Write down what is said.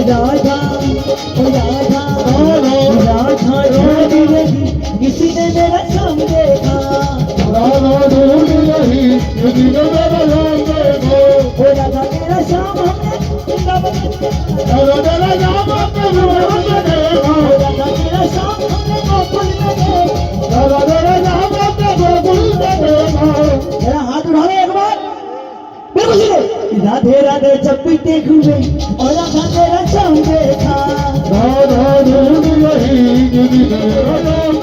राधा राधा ढूंढ रही किसी ने मेरा शाम देखा राधा ढूंढ रही किसी ने मेरा शाम देखा राधा मेरा शाम हमने राधा मेरा शाम हमने देखा राधा मेरा शाम हमने गोकुल में देखा राधा मेरा शाम हमने गोकुल में देखा। मेरा हाथ उठा ले एक बार बिल्कुल सीधे राधे राधे जब भी देखूं और राधा मेरा शाम देखा राधा ढूंढ रही किसी ने मेरा शाम